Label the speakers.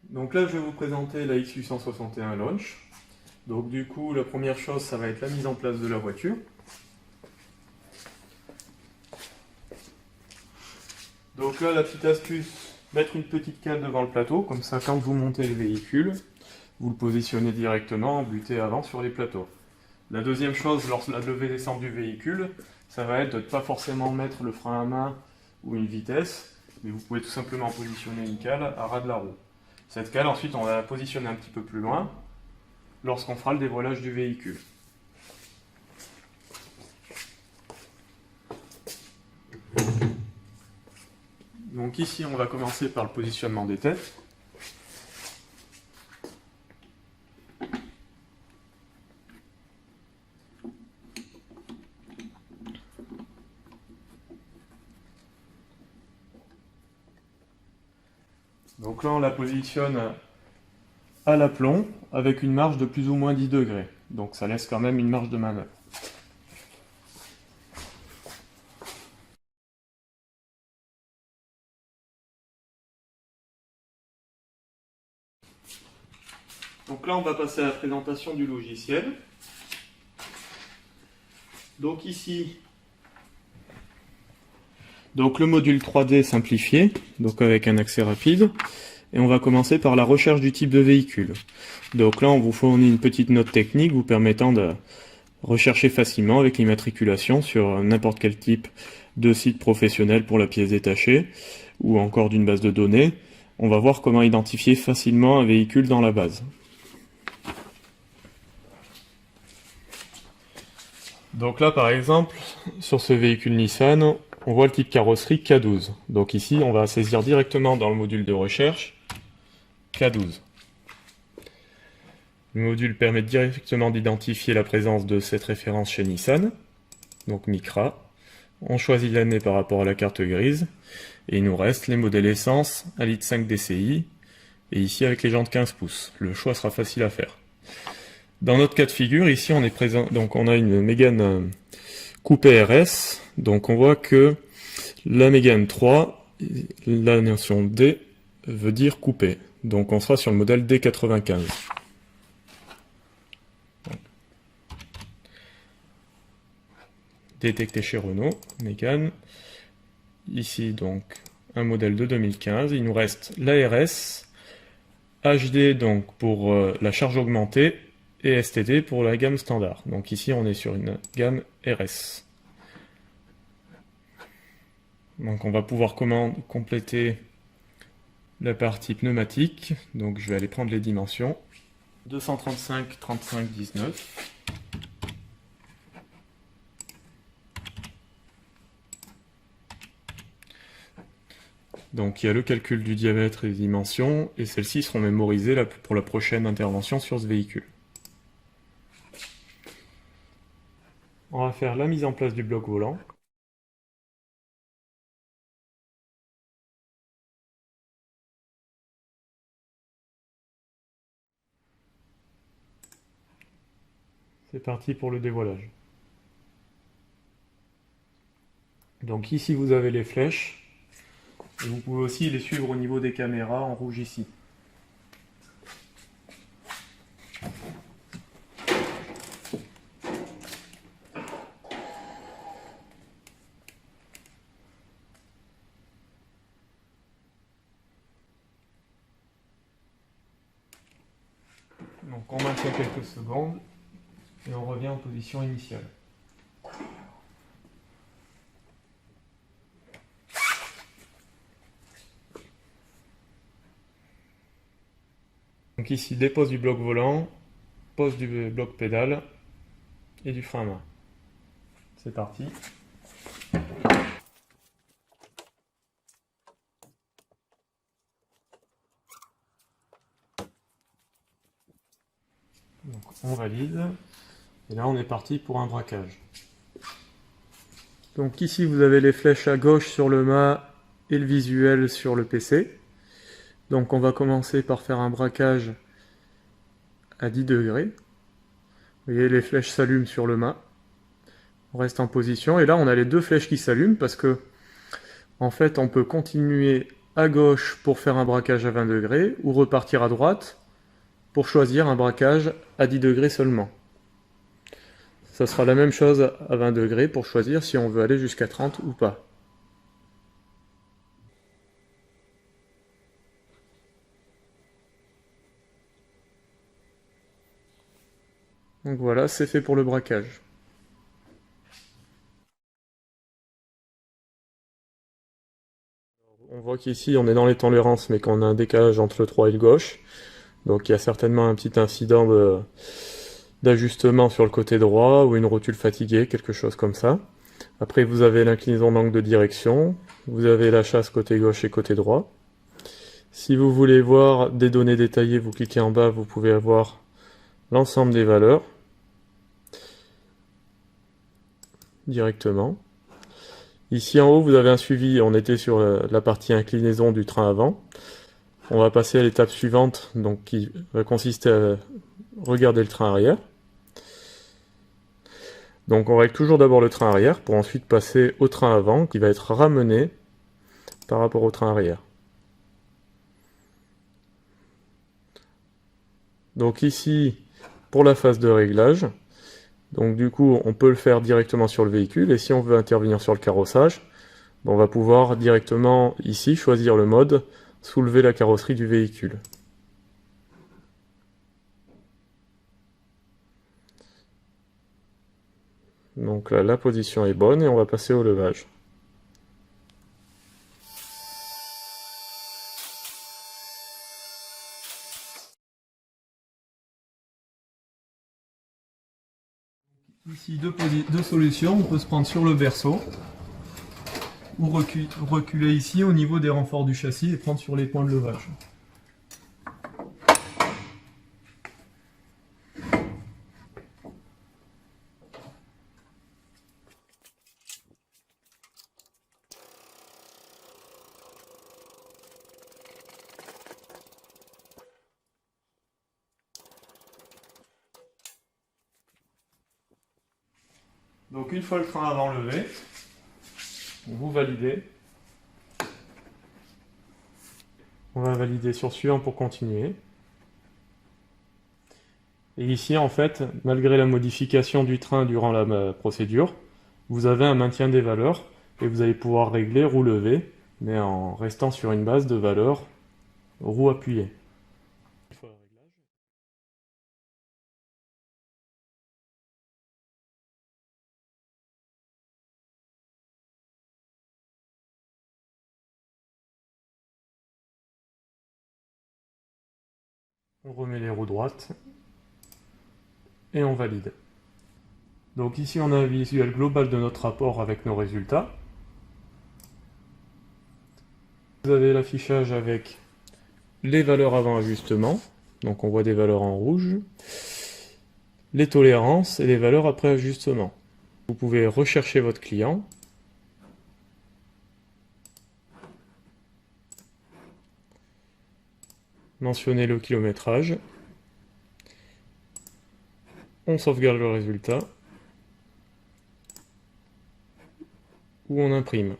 Speaker 1: Donc là, je vais vous présenter la X861 Launch. Donc du coup, la première chose, ça va être la mise en place de la voiture. Donc là, la petite astuce, mettre une petite cale devant le plateau, comme ça, quand vous montez le véhicule, vous le positionnez directement, buté avant sur les plateaux. La deuxième chose, lors de la levée-descente du véhicule, ça va être de ne pas forcément mettre le frein à main ou une vitesse, mais vous pouvez tout simplement positionner une cale à ras de la roue. Cette cale, ensuite, on va la positionner un petit peu plus loin, lorsqu'on fera le dévoilage du véhicule. Donc ici, on va commencer par le positionnement des têtes. Donc là, on la positionne à l'aplomb, avec une marge de plus ou moins 10 degrés. Donc ça laisse quand même une marge de manœuvre. Donc là, on va passer à la présentation du logiciel. Donc ici, le module 3D simplifié, donc avec un accès rapide. Et on va commencer par la recherche du type de véhicule. Donc là, on vous fournit une petite note technique vous permettant de rechercher facilement avec l'immatriculation sur n'importe quel type de site professionnel pour la pièce détachée ou encore d'une base de données. On va voir comment identifier facilement un véhicule dans la base. Donc là, par exemple, sur ce véhicule Nissan, on voit le type carrosserie K12. Donc ici, on va saisir directement dans le module de recherche K12. Le module permet directement d'identifier la présence de cette référence chez Nissan, donc Micra. On choisit l'année par rapport à la carte grise, et il nous reste les modèles essence 1,5 litre DCI, et ici avec les jantes 15 pouces. Le choix sera facile à faire. Dans notre cas de figure, ici on est présent, donc on a une Mégane coupé RS, donc on voit que la Mégane 3, la notion D veut dire coupé, donc on sera sur le modèle D95. Détecté chez Renault, Mégane. Ici donc un modèle de 2015, il nous reste l'ARS, HD donc pour la charge augmentée, et STD pour la gamme standard. Donc ici on est sur une gamme RS. Donc on va pouvoir compléter la partie pneumatique. Donc je vais aller prendre les dimensions. 235, 35, 19. Donc il y a le calcul du diamètre et des dimensions, et celles-ci seront mémorisées pour la prochaine intervention sur ce véhicule. On va faire la mise en place du bloc volant. C'est parti pour le dévoilage. Donc ici vous avez les flèches, et vous pouvez aussi les suivre au niveau des caméras en rouge ici. Donc on maintient quelques secondes et on revient en position initiale. Donc ici dépose du bloc volant, pose du bloc pédale et du frein à main. C'est parti. Donc on valide. Et là on est parti pour un braquage. Donc ici vous avez les flèches à gauche sur le mât et le visuel sur le PC. Donc on va commencer par faire un braquage à 10 degrés. Vous voyez les flèches s'allument sur le mât. On reste en position et là on a les deux flèches qui s'allument parce que en fait on peut continuer à gauche pour faire un braquage à 20 degrés ou repartir à droite pour choisir un braquage à 10 degrés seulement. Ça sera la même chose à 20 degrés pour choisir si on veut aller jusqu'à 30 ou pas. Donc voilà, c'est fait pour le braquage. On voit qu'ici on est dans les tolérances mais qu'on a un décalage entre le droit et le gauche. Donc il y a certainement un petit incident d'ajustement sur le côté droit ou une rotule fatiguée, quelque chose comme ça. Après vous avez l'inclinaison d'angle de direction, vous avez la chasse côté gauche et côté droit. Si vous voulez voir des données détaillées, vous cliquez en bas, vous pouvez avoir l'ensemble des valeurs directement. Ici en haut vous avez un suivi, on était sur la partie inclinaison du train avant. On va passer à l'étape suivante, donc qui va consister à regarder le train arrière. Donc on règle toujours d'abord le train arrière pour ensuite passer au train avant qui va être ramené par rapport au train arrière. Donc ici, pour la phase de réglage, donc du coup on peut le faire directement sur le véhicule et si on veut intervenir sur le carrossage, on va pouvoir directement ici choisir le mode soulever la carrosserie du véhicule. Donc là, la position est bonne et on va passer au levage. Ici, deux solutions. On peut se prendre sur le berceau ou reculer ici au niveau des renforts du châssis et prendre sur les points de levage. Donc une fois le train avant levé, vous validez. On va valider sur suivant pour continuer. Et ici, en fait, malgré la modification du train durant la procédure, vous avez un maintien des valeurs et vous allez pouvoir régler roue levée, mais en restant sur une base de valeurs roue appuyée. On remet les roues droites et on valide. Donc ici on a un visuel global de notre rapport avec nos résultats. Vous avez l'affichage avec les valeurs avant ajustement, donc on voit des valeurs en rouge, les tolérances et les valeurs après ajustement. Vous pouvez rechercher votre client, mentionner le kilométrage, on sauvegarde le résultat ou on imprime.